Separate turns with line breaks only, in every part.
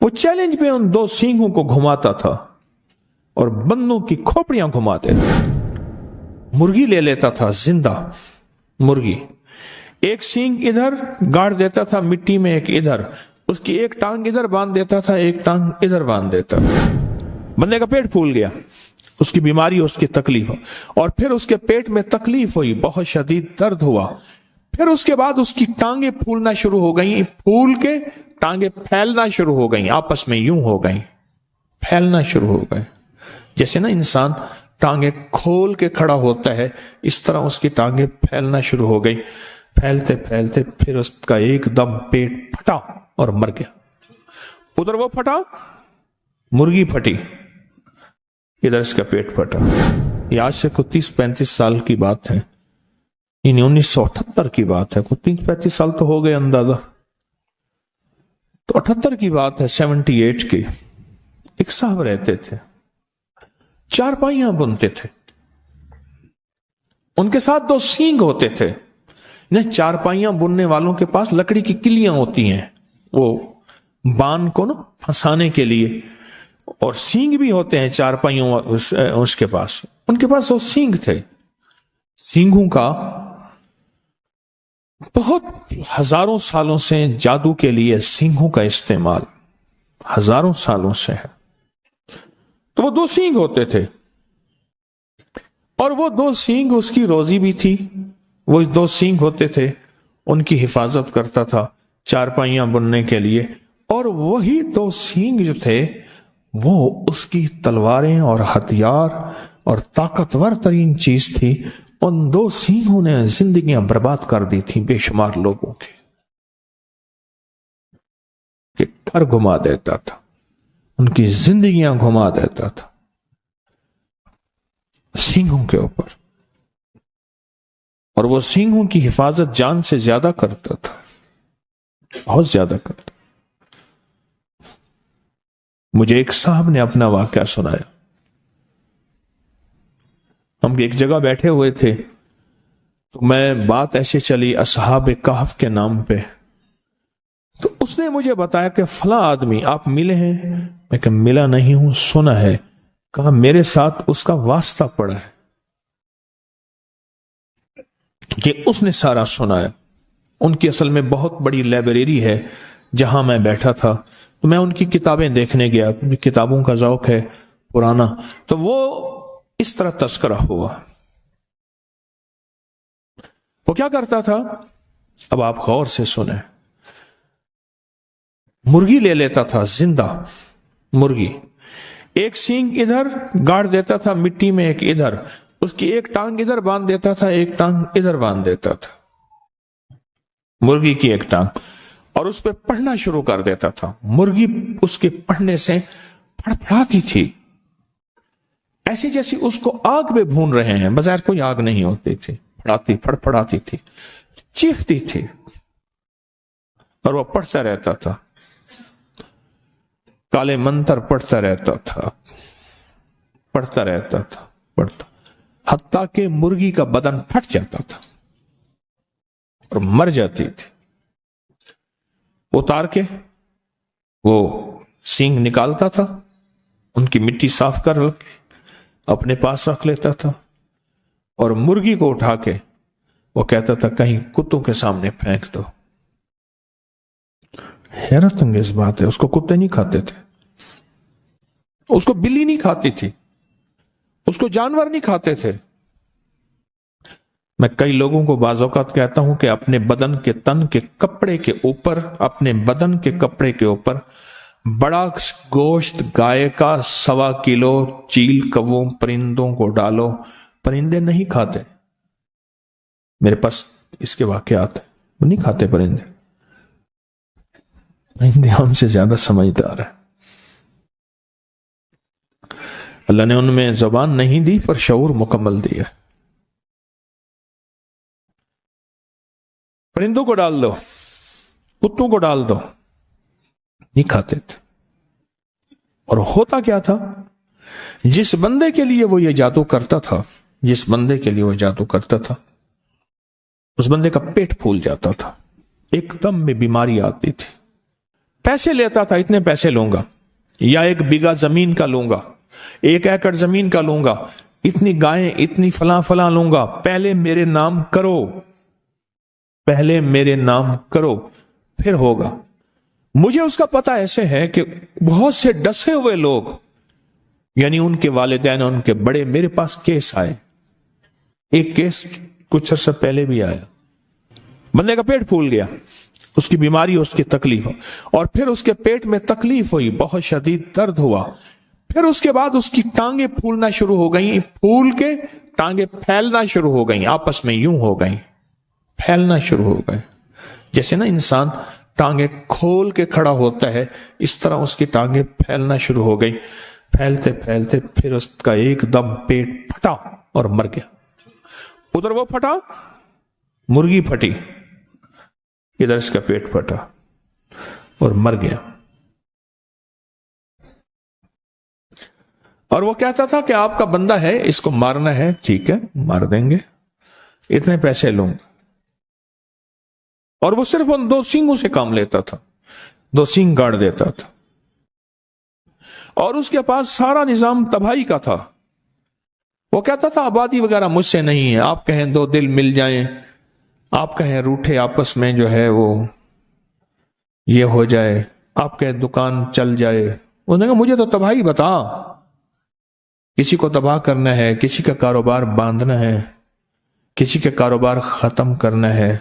वो चैलेंज में उन 2 सींगों को घुमाता था और बंदों की खोपड़ियां घुमाते थे। मुर्गी ले लेता था जिंदा मुर्गी, एक सींग इधर गाड़ देता था मिट्टी में, एक इधर, उसकी एक टांग इधर बांध देता था, एक टांग इधर बांध देता था। बंदे का पेट फूल गया, उसकी बीमारी, उसकी तकलीफ, और फिर उसके पेट में तकलीफ हुई, बहुत शदीद दर्द हुआ। फिर उसके बाद उसकी टांगे फूलना शुरू हो गई, फूल के टांगे फैलना शुरू हो गई, आपस में यूं हो गई, फैलना शुरू हो गए। जैसे ना इंसान टांगे खोल के खड़ा होता है, इस तरह उसकी टांगे फैलना शुरू हो गई। फैलते फैलते फिर उसका एकदम पेट फटा और मर गया। उधर वो फटा, मुर्गी फटी, इधर इसका पेट फटा। ये आज से कुछ 30-35 साल की बात है, 1978 की बात है, कुछ 30-35 साल तो हो गए अंदाजा। तो 78 की बात है, 78 की। एक साहब रहते थे, चारपाइयां बुनते थे, उनके साथ 2 सींग होते थे। चारपाइयां बुनने वालों के पास लकड़ी की किलियां होती हैं, वो बान को ना फंसाने के लिए, और सींग भी होते हैं चारपाइयों उसके पास, उनके पास वो सींग थे। सींगों का बहुत हजारों सालों से जादू के लिए सींगों का इस्तेमाल हजारों सालों से है। तो वो 2 सींग होते थे, और वो 2 सींग उसकी रोजी भी थी। वो 2 सींग होते थे, उनकी हिफाजत करता था चारपाइयां बुनने के लिए, और वही 2 सींग जो थे वो उसकी तलवारें और हथियार और ताकतवर तरीन चीज थी। उन 2 सींगों ने जिंदगियां बर्बाद कर दी थी बेशुमार लोगों की, कि घर घुमा देता था, उनकी जिंदगियां घुमा देता था सींगों के ऊपर, और वो सींगों की हिफाजत जान से ज्यादा करता था, बहुत ज्यादा करता। मुझे एक साहब ने अपना वाकया सुनाया। हम एक जगह बैठे हुए थे, तो मैं बात ऐसे चली असहाब कहफ के नाम पे, तो उसने मुझे बताया कि फला आदमी आप मिले हैं। मैं कहा मिला नहीं हूं, सुना है। कहा मेरे साथ उसका वास्ता पड़ा है, कि उसने सारा सुनाया। उनकी असल में बहुत बड़ी लाइब्रेरी है जहां मैं बैठा था, तो मैं उनकी किताबें देखने गया, किताबों का शौक है पुराना, तो वो इस तरह तस्करा हुआ। वो क्या करता था, अब आप गौर से सुने। मुर्गी ले लेता था जिंदा मुर्गी, एक सींग इधर गाड़ देता था मिट्टी में, एक इधर, उसकी एक टांग इधर बांध देता था, एक टांग इधर बांध देता था, मुर्गी की एक टांग, और उस पर पढ़ना शुरू कर देता था। मुर्गी उसके पढ़ने से फड़फड़ाती थी, ऐसी जैसी उसको आग में भून रहे हैं, बगैर कोई आग नहीं होती थी, फड़फड़ाती थी, चीखती थी, और वो पढ़ता रहता था, काले मंत्र पढ़ता रहता था, पढ़ता रहता था, पढ़ता, हत्ता के मुर्गी का बदन फट जाता था और मर जाती थी। उतार के वो सींग निकालता था, उनकी मिट्टी साफ कर के अपने पास रख लेता था, और मुर्गी को उठा के वो कहता था कहीं कुत्तों के सामने फेंक दो। हैरत अंगेज बात है, उसको कुत्ते नहीं खाते थे, उसको बिल्ली नहीं खाती थी, उसको जानवर नहीं खाते थे। मैं कई लोगों को बाज़ औक़ात कहता हूं कि अपने बदन के तन के कपड़े के ऊपर, अपने बदन के कपड़े के ऊपर बड़ा गोश्त गाय का 1.25 किलो चील कौवों परिंदों को डालो, परिंदे नहीं खाते। मेरे पास इसके वाकयात है, वो नहीं खाते परिंदे। परिंदे हमसे ज्यादा समझदार है। अल्लाह ने उनमें ज़बान नहीं दी पर शऊर मुकम्मल दिया। परिंदों को डाल दो, कुत्तों को डाल दो, नहीं खाते थे। और होता क्या था, जिस बंदे के लिए वो ये जादू करता था, जिस बंदे के लिए वो जादू करता था, उस बंदे का पेट फूल जाता था, एकदम में बीमारी आती थी। पैसे लेता था, इतने पैसे लूंगा, या 1 बीघा जमीन का लूंगा, 1 एकड़ जमीन का लूंगा, इतनी गायें, इतनी फलां फलां लूंगा, पहले मेरे नाम करो, पहले मेरे नाम करो, फिर होगा। मुझे उसका पता ऐसे है कि बहुत से डसे हुए लोग, यानी उनके वालिदैन, उनके बड़े, मेरे पास केस आए। एक केस कुछ अर्सा पहले भी आया, बंदे का पेट फूल गया, उसकी बीमारी, उसकी तकलीफ, और फिर उसके पेट में तकलीफ हुई, बहुत शदीद दर्द हुआ, फिर उसके बाद उसकी टांगे फूलना शुरू हो गई, फूल के टांगे फैलना शुरू हो गई, आपस में यूं हो गई, फैलना शुरू हो गए। जैसे ना इंसान टांगे खोल के खड़ा होता है, इस तरह उसकी टांगे फैलना शुरू हो गई। फैलते फैलते फिर उसका एकदम पेट फटा और मर गया। उधर वो फटा, मुर्गी फटी, इधर इसका पेट फटा और मर गया। और वो कहता था कि आपका बंदा है, इसको मारना है, ठीक है मार देंगे, इतने पैसे लूंगा। और वो सिर्फ उन 2 सींगों से काम लेता था, 2 सींग गाड़ देता था, और उसके पास सारा निजाम तबाही का था। वो कहता था आबादी वगैरह मुझसे नहीं है, आप कहें 2 दिल मिल जाएं, आप कहें रूठे आपस में जो है वो ये हो जाए, आप कहें दुकान चल जाए। उन्होंने कहा मुझे तो तबाही बता, किसी को तबाह करना है, किसी का कारोबार बांधना है, किसी का कारोबार खत्म करना है,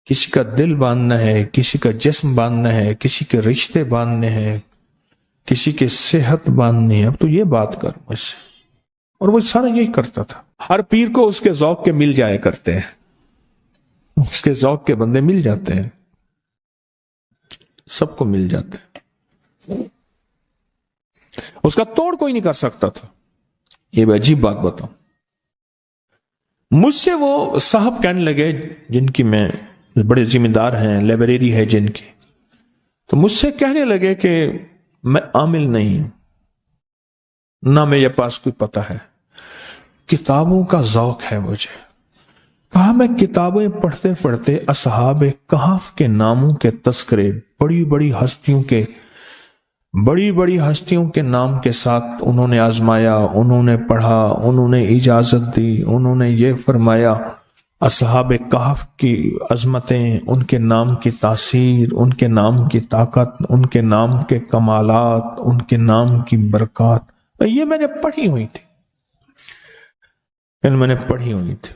किसी का दिल बांधना है, किसी का जिस्म बांधना है, किसी के रिश्ते बांधने हैं, किसी की सेहत बांधनी है, अब तो ये बात कर मुझसे। और वो सारा यही करता था। हर पीर को उसके ज़ौक़ के मिल जाया करते हैं, उसके ज़ौक़ के बंदे मिल जाते हैं, सबको मिल जाते हैं, उसका तोड़ कोई नहीं कर सकता था। ये भी अजीब बात बताऊं, मुझसे वो साहब कहने लगे, जिनकी मैं बड़े जिम्मेदार हैं, लाइब्रेरी है जिनकी, तो मुझसे कहने लगे कि मैं आमिल नहीं हूं, ना मेरे पास कोई पता है, किताबों का ज़ौक़ है मुझे। कहा मैं किताबें पढ़ते पढ़ते असहाब कहफ के नामों के तस्करे, बड़ी बड़ी हस्तियों के नाम के साथ उन्होंने आजमाया, उन्होंने पढ़ा, उन्होंने इजाजत दी, उन्होंने ये फरमाया, असहाब कहफ की अजमतें, उनके नाम की तासीर, उनके नाम की ताकत, उनके नाम के कमालात, उनके नाम की बरकत, ये मैंने पढ़ी हुई थी, मैंने पढ़ी हुई थी।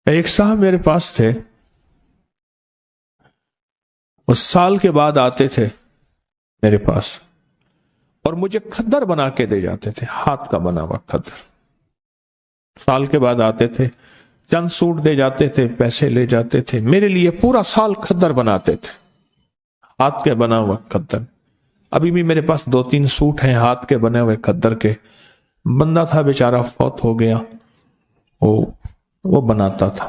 एक साहब मेरे पास थे, उस साल के बाद आते थे मेरे पास और मुझे खद्दर बना के दे जाते थे, हाथ का बना हुआ खद्दर। साल के बाद आते थे, चंद सूट दे जाते थे, पैसे ले जाते थे, मेरे लिए पूरा साल खद्दर बनाते थे, हाथ के बना हुआ खद्दर। अभी भी मेरे पास 2-3 सूट हैं हाथ के बने हुए खद्दर के। बंदा था बेचारा, फौत हो गया, वो बनाता था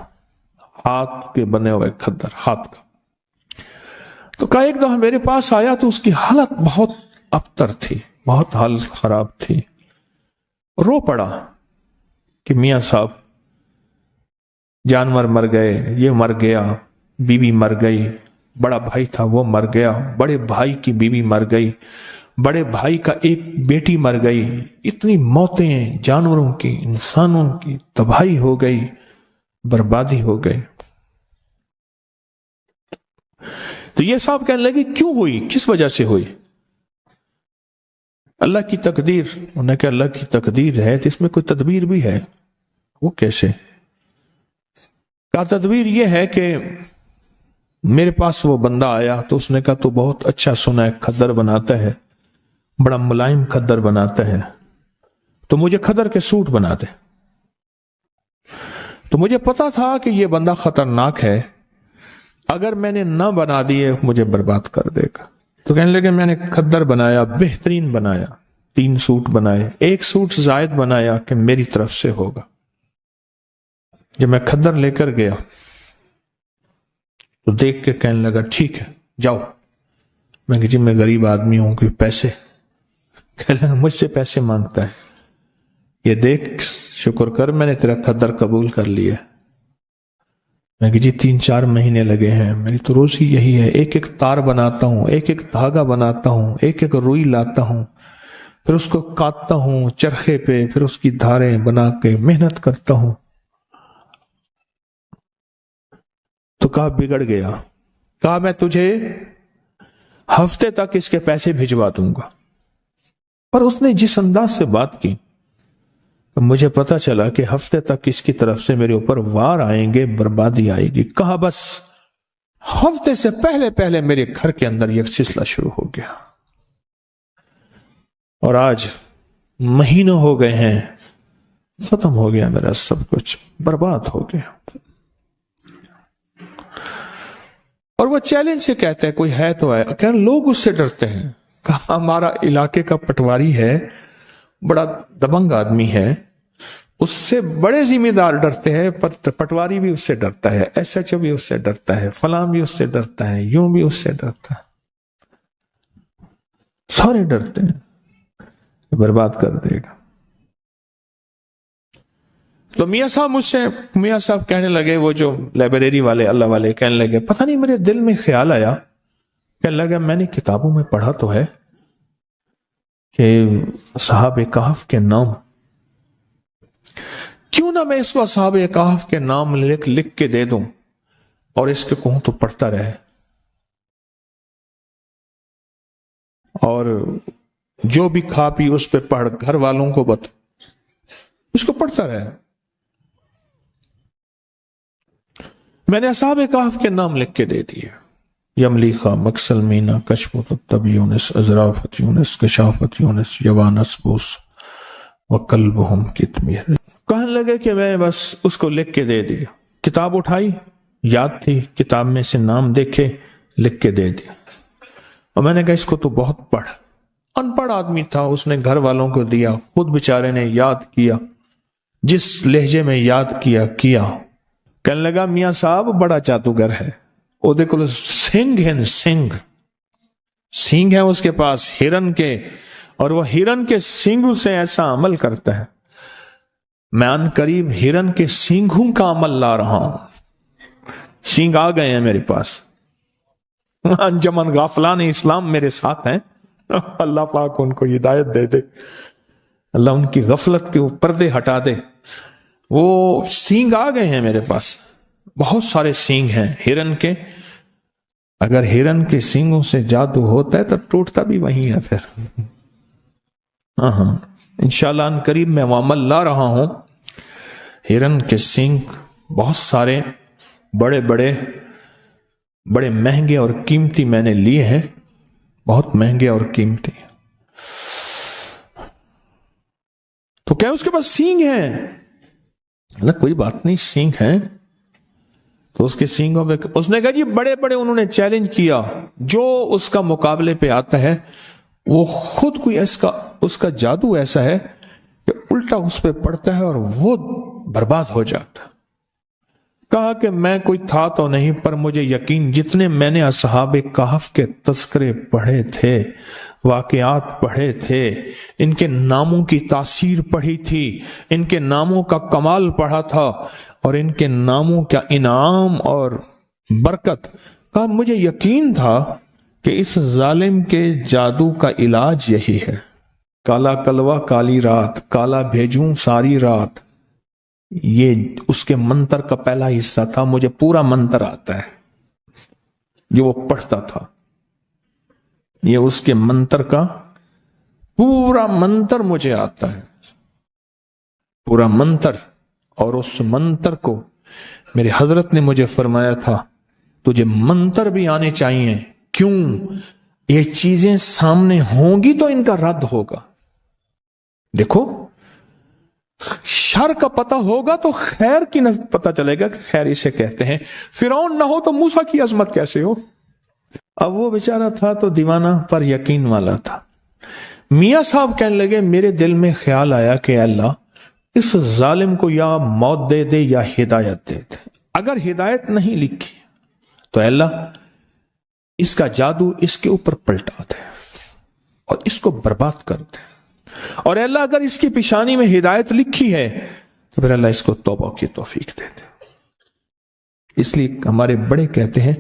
हाथ के बने हुए खद्दर, हाथ का। तो का एक दफा मेरे पास आया तो उसकी हालत बहुत अबतर थी, बहुत हालत खराब थी। रो पड़ा कि मियां साहब जानवर मर गए, ये मर गया, बीवी मर गई, बड़ा भाई था वो मर गया, बड़े भाई की बीवी मर गई, बड़े भाई का एक बेटी मर गई, इतनी मौतें जानवरों की, इंसानों की, तबाही हो गई, बर्बादी हो गई। तो ये साहब कहने लगे क्यों हुई, किस वजह से हुई? अल्लाह की तकदीर। उन्होंने कहा अल्लाह की तकदीर है तो इसमें कोई तदबीर भी है। वो कैसे? कहा तदबीर ये है कि मेरे पास वो बंदा आया तो उसने कहा तो बहुत अच्छा सुना है, खद्दर बनाता है, बड़ा मुलायम खद्दर बनाता है, तो मुझे खद्दर के सूट बना दे। तो मुझे पता था कि ये बंदा खतरनाक है, अगर मैंने ना बना दिए मुझे बर्बाद कर देगा। तो कहने लगे मैंने खद्दर बनाया, बेहतरीन बनाया, 3 सूट बनाए, 1 सूट जायद बनाया कि मेरी तरफ से होगा। जब मैं खद्दर लेकर गया तो देख के कहने लगा ठीक है जाओ। मैं जी मैं गरीब आदमी हूं, कोई पैसे? कहने लगा मुझसे पैसे मांगता है, ये देख शुक्र कर मैंने तेरा खद्दर कबूल कर लिया। میں کہ جی 3-4 مہینے لگے ہیں، میری تو روزی یہی ہے، ایک ایک تار بناتا ہوں، ایک ایک دھاگا بناتا ہوں، ایک ایک روئی لاتا ہوں، پھر اس کو کاٹتا ہوں چرخے پہ، پھر اس کی دھاریں بنا کے محنت کرتا ہوں۔ تو کہا بگڑ گیا، کہا میں تجھے ہفتے تک اس کے پیسے بھجوا دوں گا۔ پر اس نے جس انداز سے بات کی مجھے پتا چلا کہ ہفتے تک اس کی طرف سے میرے اوپر وار آئیں گے، بربادی آئے گی۔ کہا بس ہفتے سے پہلے پہلے میرے گھر کے اندر یہ سلسلہ شروع ہو گیا، اور آج مہینوں ہو گئے ہیں، ختم ہو گیا، میرا سب کچھ برباد ہو گیا۔ اور وہ چیلنج سے کہتے ہیں کوئی ہے تو ہے، کہ لوگ اس سے ڈرتے ہیں۔ کہا ہمارا علاقے کا پٹواری ہے، بڑا دبنگ آدمی ہے، اس سے بڑے ذمہ دار ڈرتے ہیں، پٹواری بھی اس سے ڈرتا ہے، ایس ایچ او بھی اس سے ڈرتا ہے، فلاں بھی اس سے ڈرتا ہے، یوں بھی اس سے ڈرتا ہے، سارے ڈرتے ہیں، برباد کر دے گا۔ تو میاں صاحب کہنے لگے، وہ جو لائبریری والے اللہ والے کہنے لگے، پتہ نہیں میرے دل میں خیال آیا، کہنے لگا میں نے کتابوں میں پڑھا تو ہے کہ اصحاب کہف کے نام، کیوں نہ میں اس کو اصحاب کہف کے نام لکھ کے دے دوں اور اس کے کہوں تو پڑھتا رہے، اور جو بھی کھا پی اس پہ پڑھ، گھر والوں کو اس کو پڑھتا رہے۔ میں نے اصحاب کہف کے نام لکھ کے دے دیے، یملیخا، مکسلمینا، کشمت الطب یونس، ازرافت یونس، کشافت یونس، یوانس بوس وکلبہم کتمیر۔ کہنے لگے کہ میں بس اس کو لکھ کے دے دیا، کتاب اٹھائی، یاد تھی، کتاب میں سے نام دیکھے، لکھ کے دے دیا، اور میں نے کہا اس کو تو بہت پڑھ۔ ان پڑھ آدمی تھا، اس نے گھر والوں کو دیا، خود بیچارے نے یاد کیا، جس لہجے میں یاد کیا۔ کہنے لگا میاں صاحب بڑا جادوگر ہے، وہ دیکھو سنگ ہے اس کے پاس ہرن کے، اور وہ ہرن کے سینگوں سے ایسا عمل کرتا ہے، میں ان قریب ہرن کے سینگوں کا عمل لا رہا ہوں، سینگ آ گئے ہیں میرے پاس، انجمن غافلان اسلام میرے ساتھ ہیں، اللہ پاک ان کو ہدایت دے دے، اللہ ان کی غفلت کے پردے ہٹا دے۔ وہ سینگ آ گئے ہیں میرے پاس، بہت سارے سینگ ہیں ہرن کے، اگر ہرن کے سینگوں سے جادو ہوتا ہے تو ٹوٹتا بھی وہی ہے پھر۔ ہاں انشاءاللہ ان قریب میں وہ عمل لا رہا ہوں، ہرن کے سینگ بہت سارے بڑے مہنگے اور قیمتی میں نے لیے ہیں، بہت مہنگے اور قیمتی۔ تو کیا اس کے پاس سینگ ہیں؟ کوئی بات نہیں، سینگ ہیں تو اس کے سینگوں پہ اس نے کہا جی بڑے انہوں نے چیلنج کیا، جو اس کا مقابلے پہ آتا ہے وہ خود کوئی اس کا جادو ایسا ہے کہ الٹا اس پہ پڑتا ہے اور وہ برباد ہو جاتا ہے۔ کہا کہ میں کوئی تھا تو نہیں، پر مجھے یقین، جتنے میں نے اصحاب کہف کے تذکرے پڑھے تھے، واقعات پڑھے تھے، ان کے ناموں کی تاثیر پڑھی تھی، ان کے ناموں کا کمال پڑھا تھا، اور ان کے ناموں کا انعام اور برکت، کہا مجھے یقین تھا کہ اس ظالم کے جادو کا علاج یہی ہے، کالا کلوا کالی رات، کالا بھیجوں ساری رات، یہ اس کے منتر کا پہلا حصہ تھا۔ مجھے پورا منتر آتا ہے جو وہ پڑھتا تھا، یہ اس کے منتر کا پورا منتر مجھے آتا ہے، پورا منتر۔ اور اس منتر کو میرے حضرت نے مجھے فرمایا تھا تجھے منتر بھی آنے چاہیے، کیوں؟ یہ چیزیں سامنے ہوں گی تو ان کا رد ہوگا۔ دیکھو شر کا پتہ ہوگا تو خیر کی پتہ چلے گا کہ خیر اسے کہتے ہیں۔ فرعون نہ ہو تو موسیٰ کی عظمت کیسے ہو؟ اب وہ بیچارہ تھا تو دیوانہ پر یقین والا تھا۔ میاں صاحب کہنے لگے میرے دل میں خیال آیا کہ اے اللہ اس ظالم کو یا موت دے دے یا ہدایت دے دے، اگر ہدایت نہیں لکھی تو اے اللہ اس کا جادو اس کے اوپر پلٹا دے اور اس کو برباد کر دے، اور اے اللہ اگر اس کی پیشانی میں ہدایت لکھی ہے تو پھر اللہ اس کو توبہ کی توفیق دے دے۔ اس لیے ہمارے بڑے کہتے ہیں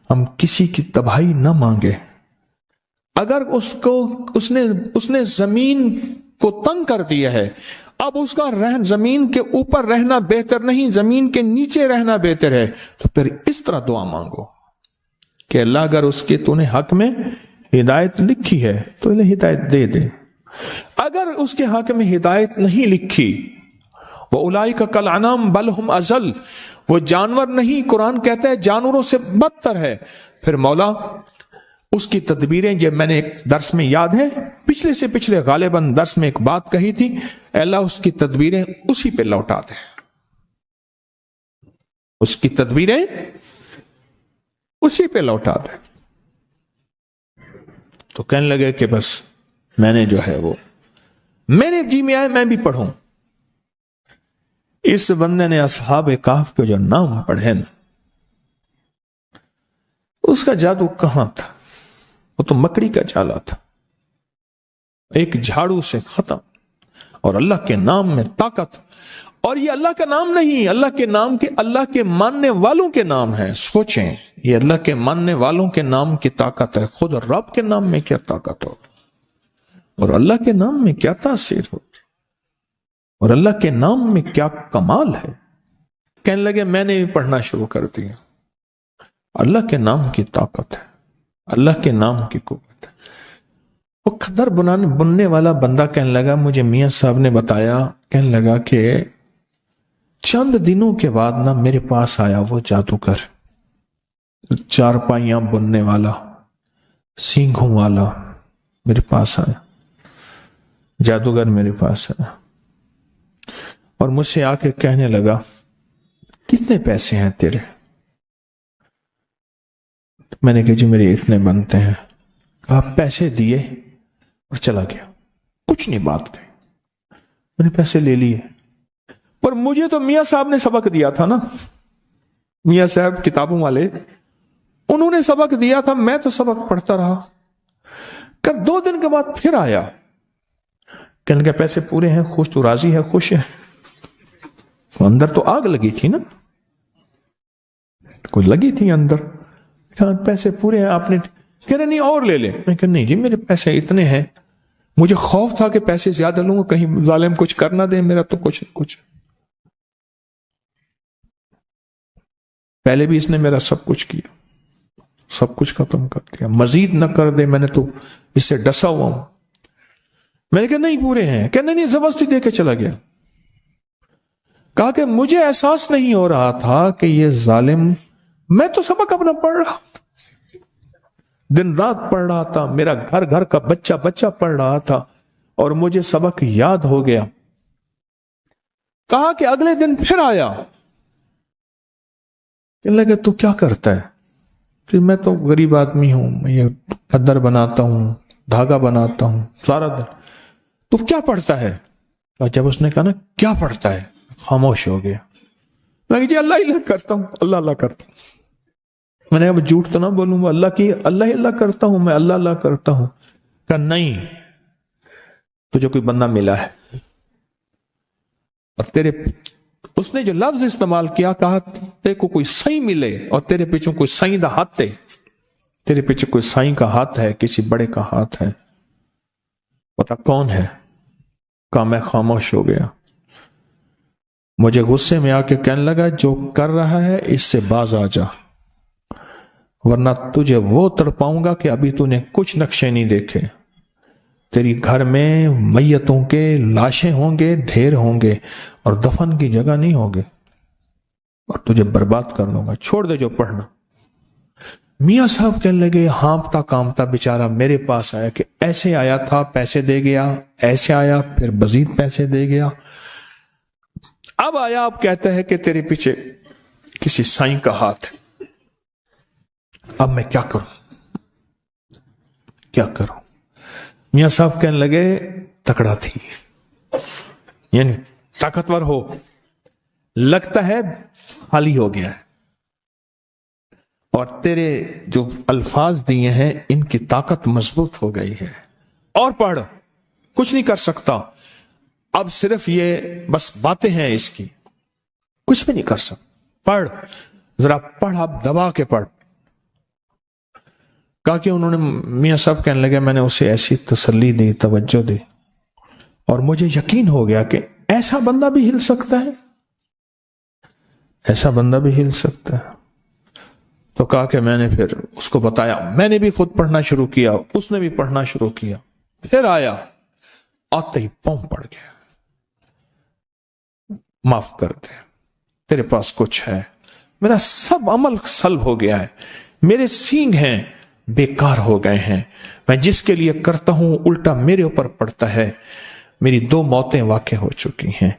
ہم کسی کی تباہی نہ مانگے. اگر اس نے زمین کو تنگ کر دیا ہے، اب اس کا زمین کے اوپر رہنا بہتر نہیں، زمین کے نیچے رہنا بہتر ہے، تو پھر اس طرح دعا مانگو کہ اللہ اگر اس کے تو نے حق میں ہدایت لکھی ہے تو انہیں ہدایت دے دے. اگر اس کے حق میں ہدایت نہیں لکھی، وَأُولَئِكَ كَالْأَنْعَامِ بَلْ هُمْ أَضَلُّ، وہ جانور نہیں، قرآن کہتا ہے جانوروں سے بدتر ہے. پھر مولا اس کی تدبیریں، جب میں نے ایک درس میں یاد ہے پچھلے سے پچھلے غالباً درس میں ایک بات کہی تھی، اللہ اس کی تدبیریں اسی پہ لوٹا دے، اس کی تدبیریں اسی پہ لوٹا دے. تو کہنے لگے کہ بس میں نے جو ہے وہ میرے جی میں آئے میں بھی پڑھوں. اس بندے نے اصحاب کہف کے جو نام پڑھے نا، اس کا جادو کہاں تھا؟ وہ تو مکڑی کا جالا تھا، ایک جھاڑو سے ختم. اور اللہ کے نام میں طاقت. اور یہ اللہ کا نام نہیں، اللہ کے نام کے اللہ کے ماننے والوں کے نام ہیں. سوچیں، یہ اللہ کے ماننے والوں کے نام کی طاقت ہے. خود رب کے نام میں کیا طاقت ہو، اور اللہ کے نام میں کیا تاثیر ہو، اور اللہ کے نام میں کیا کمال ہے. کہنے لگے میں نے بھی پڑھنا شروع کر دیا. اللہ کے نام کی طاقت ہے، اللہ کے نام کی قوت ہے. وہ خدر بننے والا بندہ کہنے لگا، مجھے میاں صاحب نے بتایا، کہنے لگا کہ چند دنوں کے بعد نا میرے پاس آیا وہ جادوگر، چارپائیاں بننے والا، سینگھوں والا میرے پاس آیا. جادوگر میرے پاس آیا اور مجھ سے آ کے کہنے لگا کتنے پیسے ہیں تیرے؟ میں نے کہا جی میرے اتنے بنتے ہیں. کہا پیسے دیے اور چلا گیا، کچھ نہیں بات کہی. میں نے پیسے لے لیے. پر مجھے تو میاں صاحب نے سبق دیا تھا نا، میاں صاحب کتابوں والے، انہوں نے سبق دیا تھا، میں تو سبق پڑھتا رہا. کر 2 دن کے بعد پھر آیا، کہنے لگا پیسے پورے ہیں، خوش تو راضی ہے، خوش ہے. اندر تو آگ لگی تھی نا، کوئی لگی تھی اندر. پیسے پورے ہیں آپ نے؟ کہہ رہے نہیں اور لے لے. میں کہا نہیں جی میرے پیسے اتنے ہیں. مجھے خوف تھا کہ پیسے زیادہ لوں گا کہیں ظالم کچھ کر نہ دے، میرا تو کچھ. پہلے بھی اس نے میرا سب کچھ کیا، سب کچھ ختم کر دیا، مزید نہ کر دے، میں نے تو اس سے ڈسا ہوا ہوں. میں نے کہا نہیں پورے ہیں. کہ نہیں زبردستی دے کے چلا گیا. کہا کہ مجھے احساس نہیں ہو رہا تھا کہ یہ ظالم، میں تو سبق اپنا پڑھ رہا تھا، دن رات پڑھ رہا تھا، میرا گھر کا بچہ پڑھ رہا تھا، اور مجھے سبق یاد ہو گیا. کہا کہ اگلے دن پھر آیا. کہنے لگے تو کیا کرتا ہے؟ کہ میں تو غریب آدمی ہوں، میں یہ خدر بناتا ہوں، دھاگا بناتا ہوں سارا دن. تو کیا پڑھتا ہے؟ اور جب اس نے کہا نا کیا پڑھتا ہے، خاموش ہو گیا. میں کہ جی اللہ کرتا ہوں، اللہ کرتا ہوں. میں نے اب جھوٹ تو نہ بولوں گا، اللہ کرتا ہوں، میں اللہ کرتا ہوں. کہا نہیں، تجھے کوئی بندہ ملا ہے اور اس نے جو لفظ استعمال کیا، کہا تیرے کو کوئی سائیں ملے اور تیرے پیچھے کوئی سائیں دا ہاتھ ہے، تیرے پیچھے کوئی سائیں کا ہاتھ ہے، کسی بڑے کا ہاتھ ہے. پتا کون ہے؟ کہا میں خاموش ہو گیا. مجھے غصے میں آ کے کہنے لگا جو کر رہا ہے اس سے باز آ جا، ورنہ تجھے وہ تڑپاؤں گا کہ ابھی تو نے کچھ نقشے نہیں دیکھے. تیری گھر میں میتوں کے لاشیں ہوں گے، ڈھیر ہوں گے، اور دفن کی جگہ نہیں ہوگے، اور تجھے برباد کر لوں گا. چھوڑ دے جو پڑھنا. میاں صاحب کہنے لگے ہانپتا کامتا بیچارہ میرے پاس آیا کہ ایسے آیا تھا، پیسے دے گیا، ایسے آیا پھر مزید پیسے دے گیا. اب آیا، اب کہتا ہے کہ تیرے پیچھے کسی سائیں کا ہاتھ ہے. اب میں کیا کروں؟ میاں صاحب کہنے لگے تکڑا تھی، یعنی طاقتور ہو، لگتا ہے خالی ہو گیا ہے، اور تیرے جو الفاظ دیے ہیں ان کی طاقت مضبوط ہو گئی ہے. اور پڑھ، کچھ نہیں کر سکتا، اب صرف یہ بس باتیں ہیں اس کی، کچھ بھی نہیں کر سکتا. پڑھ، जरा पढ़, आप दबा के पढ़। कहा कि उन्होंने, मियां साहब कहने लगे, मैंने उसे ऐसी तसल्ली दी, तवज्जो दी, और मुझे यकीन हो गया कि ऐसा बंदा भी हिल सकता है, ऐसा बंदा भी हिल सकता है। तो कहा कि मैंने फिर उसको बताया, मैंने भी खुद पढ़ना शुरू किया, उसने भी पढ़ना शुरू किया। फिर आया, आते ही पांव पड़ गया, माफ कर दे, तेरे पास कुछ है, मेरा सब अमल सल्ब हो गया है, मेरे सींग हैं बेकार हो गए हैं, मैं जिसके लिए करता हूं उल्टा मेरे ऊपर पड़ता है, मेरी 2 मौतें वाक़ई हो चुकी हैं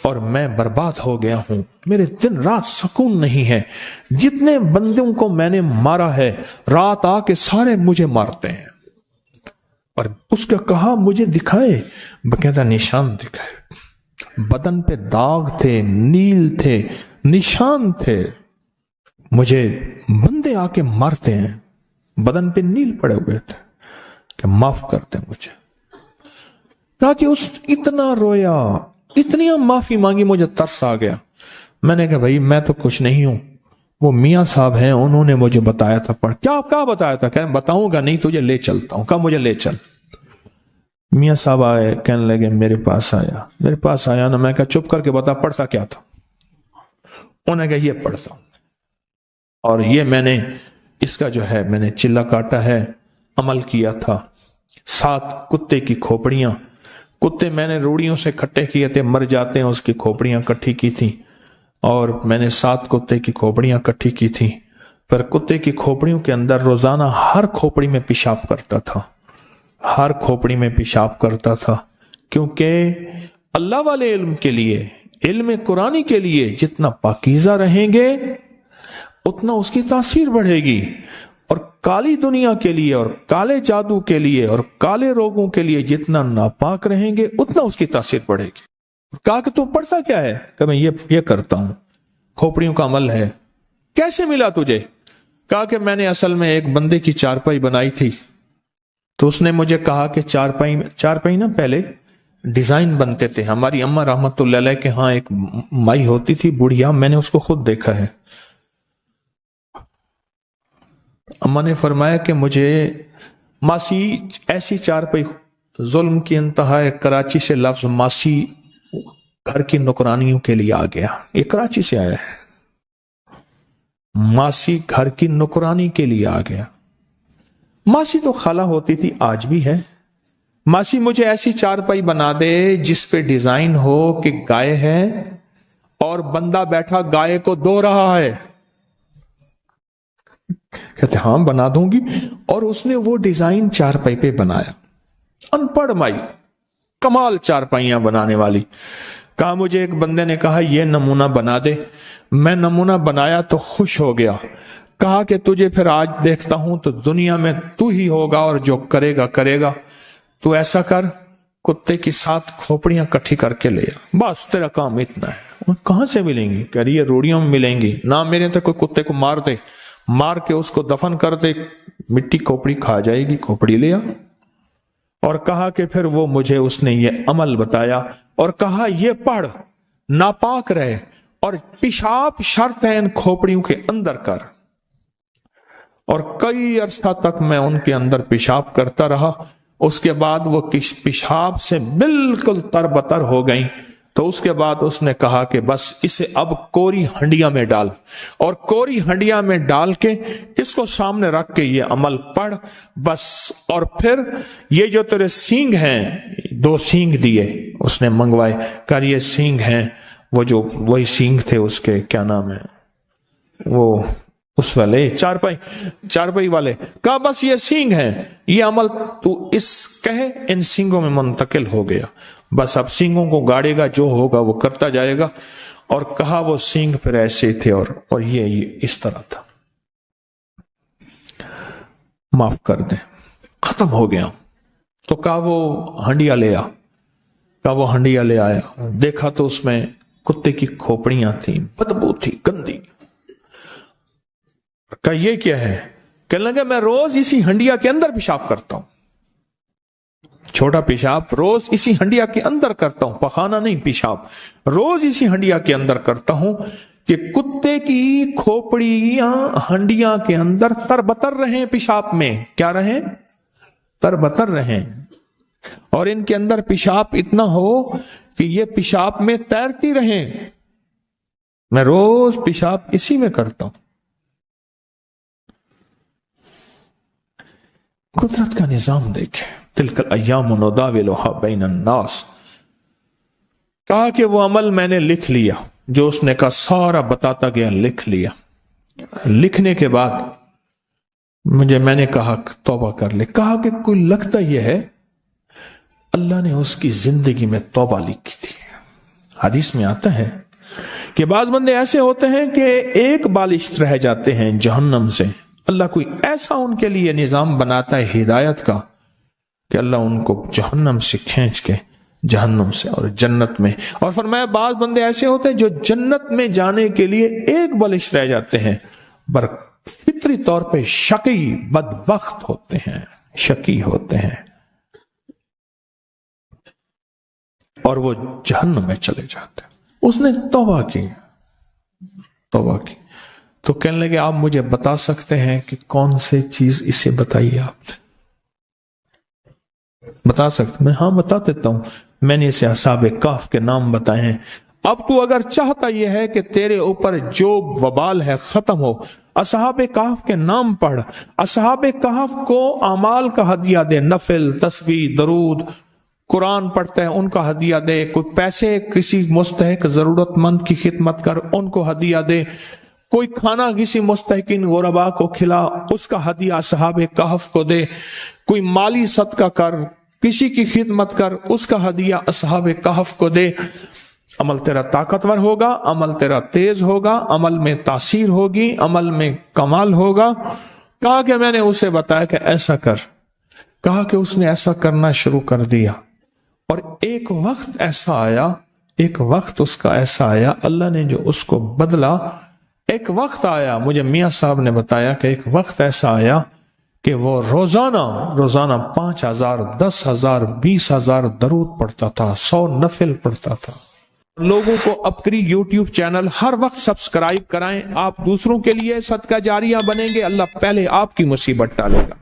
और मैं बर्बाद हो गया हूं, मेरे दिन रात सुकून नहीं है, जितने बंदों को मैंने मारा है रात आके सारे मुझे मारते हैं। और उसका कहा मुझे दिखाए, बकायदा निशान दिखाए, बदन पे दाग थे, नील थे, निशान थे, मुझे बंदे आके मारते हैं, बदन पे नील पड़े हुए थे, कि माफ कर दे मुझे। कहा कि उस इतना रोया, इतनी माफी मांगी, मुझे तरस आ गया। मैंने कहा भाई मैं तो कुछ नहीं हूं, वो मियां साहब हैं, उन्होंने मुझे बताया था। पढ़, क्या बताया था? कह बताऊंगा नहीं, तुझे ले चलता हूं। कहा मुझे ले चल। मियां साहब आए, कहने लगे मेरे पास आया ना, मैं कहा चुप करके बता पढ़ता क्या था। उन्होंने कहा ये पढ़ता हूं, और ये मैंने इसका जो है मैंने चिल्ला काटा है, अमल किया था। 7 कुत्ते की खोपड़ियां, कुत्ते मैंने रूड़ियों से इकट्ठे किए थे, मर जाते हैं, उसकी खोपड़ियां इकट्ठी की थी, और मैंने 7 कुत्ते की खोपड़ियां इकट्ठी की थी। पर कुत्ते की खोपड़ियों के अंदर रोजाना हर खोपड़ी में पेशाब करता था, हर खोपड़ी में पेशाब करता था, क्योंकि अल्लाह वाले इल्म के लिए, इल्म कुरानी के लिए जितना पाकीज़ा रहेंगे उतना उसकी तासीर बढ़ेगी, और काली दुनिया के लिए और काले जादू के लिए और काले रोगों के लिए जितना नापाक रहेंगे उतना उसकी तासीर बढ़ेगी। कहा कि तू पढ़ता क्या है? कि मैं ये करता हूं, खोपड़ियों का अमल है। कैसे मिला तुझे? कहा कि मैंने असल में एक बंदे की चारपाई बनाई थी, तो उसने मुझे कहा कि चारपाई ना पहले डिजाइन बनते थे। हमारी अम्मा रहमतुल्लाह अलैह के यहाँ एक माई होती थी बुढ़िया, मैंने उसको खुद देखा है। अम्मा ने फरमाया कि मुझे मासी ऐसी चारपाई, जुल्म की इंतहा है, कराची से लफ्ज मासी घर की नौकरानियों के लिए आ गया, ये कराची से आया है, मासी घर की नौकरानी के लिए आ गया। मासी तो खाला होती थी, आज भी है। मासी मुझे ऐसी चारपाई बना दे जिस पे डिजाइन हो कि गाय है और बंदा बैठा गाय को दो रहा है। कहते हाँ बना दूंगी, और उसने वो डिजाइन चारपाई पे बनाया। अनपढ़ माई, कमाल चारपाइयां बनाने वाली। कहा मुझे एक बंदे ने कहा ये नमूना बना दे, मैं नमूना बनाया तो खुश हो गया। कहा कि तुझे फिर आज देखता हूं तो दुनिया में तू ही होगा और जो करेगा करेगा, तू ऐसा कर कुत्ते की 7 खोपड़ियां इकट्ठी करके ले आ, बस तेरा काम इतना है। कहां से मिलेंगी? कह रही है रोड़ियों में मिलेंगी ना, मेरे तो कोई कुत्ते को मार दे, मार के उसको दफन कर दे, मिट्टी खोपड़ी खा जाएगी, खोपड़ी ले आ। और कहा कि फिर वो मुझे उसने ये अमल बताया और कहा ये पढ़, नापाक रहे और पेशाब शर्त है इन खोपड़ियों के अंदर कर। और कई अरसा तक मैं उनके अंदर पेशाब करता रहा। उसके बाद वो किस पेशाब से बिल्कुल तरबतर हो गई। तो उसके बाद उसने कहा कि बस इसे अब कोरी हंडिया में डाल, और कोरी हंडिया में डाल के इसको सामने रख के ये अमल पढ़ बस। और फिर ये जो तेरे सींग हैं, 2 सींग दिए उसने मंगवाए, कर ये सींग हैं, वो जो वही सींग थे उसके, क्या नाम है वो, उस वाले चारपाई वाले। कहा बस ये सींग है, ये अमल तू इस कहे इन सींगों में मुंतकिल हो गया, बस अब सींगों को गाड़ेगा, जो होगा वो करता जाएगा। और कहा वो सींग फिर ऐसे थे और ये इस तरह था। माफ कर दे, खत्म हो गया। तो कहा वो हंडिया ले आ। कहा वो हंडिया ले आया, देखा तो उसमें कुत्ते की खोपड़ियां थी, बदबू थी, गंदी। कहा ये क्या है? कहने लगे मैं रोज इसी हंडिया के अंदर पेशाब करता हूं, छोटा पेशाब रोज इसी हंडिया के अंदर करता हूं, पखाना नहीं पेशाब, रोज इसी हंडिया के अंदर करता हूं। کہ کتے کی کھوپڑیاں ہنڈیاں کے اندر تربتر رہیں پیشاب میں. کیا رہیں؟ تربتر رہیں. اور ان کے اندر پیشاب اتنا ہو کہ یہ پیشاب میں تیرتی رہیں. میں روز پیشاب اسی میں کرتا ہوں. قدرت کا نظام دیکھیں. تلک الایام نداولها بین الناس. کہا کہ وہ عمل میں نے لکھ لیا جو اس نے کہا سارا بتاتا گیا, لکھ لیا. لکھنے کے بعد میں نے کہا توبہ کر لے. کہا کہ کوئی لگتا یہ ہے اللہ نے اس کی زندگی میں توبہ لکھی تھی. حدیث میں آتا ہے کہ بعض بندے ایسے ہوتے ہیں کہ ایک بالش رہ جاتے ہیں جہنم سے. اللہ کوئی ایسا ان کے لیے نظام بناتا ہے ہدایت کا کہ اللہ ان کو جہنم سے کھینچ کے جہنم سے اور جنت میں. اور فرمایا بعض بندے ایسے ہوتے ہیں جو جنت میں جانے کے لیے ایک بالش رہ جاتے ہیں, پر فطری طور پہ شقی بدبخت ہوتے ہیں, شقی ہوتے ہیں, اور وہ جہنم میں چلے جاتے ہیں. اس نے توبہ کی. تو کہنے لگے آپ مجھے بتا سکتے ہیں کہ کون سے چیز اسے بتائیے. آپ نے بتا سکتے؟ میں ہاں بتا دیتا ہوں. میں نے اسے اصحاب کہف کے نام بتائے ہیں. اب تو اگر چاہتا یہ ہے کہ تیرے اوپر جو وبال ہے ختم ہو, اصحاب کہف کے نام پڑھ. اصحاب کہف کو اعمال کا ہدیہ دے, نفل, تسبیح, درود, قرآن پڑھتے ہیں ان کا ہدیہ دے. کوئی پیسے کسی مستحق ضرورت مند کی خدمت کر, ان کو ہدیہ دے. کوئی کھانا کسی مستحقین غربا کو کھلا, اس کا ہدیہ اصحاب کہف کو دے. کوئی مالی صدقہ کر, کسی کی خدمت کر, اس کا ہدیہ اصحاب کہف کو دے. عمل تیرا طاقتور ہوگا, عمل تیرا تیز ہوگا, عمل میں تاثیر ہوگی, عمل میں کمال ہوگا. کہا کہ میں نے اسے بتایا کہ ایسا کر. کہا کہ اس نے ایسا کرنا شروع کر دیا. اور ایک وقت اس کا ایسا آیا, اللہ نے جو اس کو بدلا. ایک وقت آیا, مجھے میاں صاحب نے بتایا کہ ایک وقت ایسا آیا کہ وہ روزانہ 5,000, 10,000, 20,000 درود پڑھتا تھا, 100 نفل پڑھتا تھا. لوگوں کو اپکری یوٹیوب چینل ہر وقت سبسکرائب کرائیں. آپ دوسروں کے لیے صدقہ جاریہ بنیں گے, اللہ پہلے آپ کی مصیبت ٹالے گا.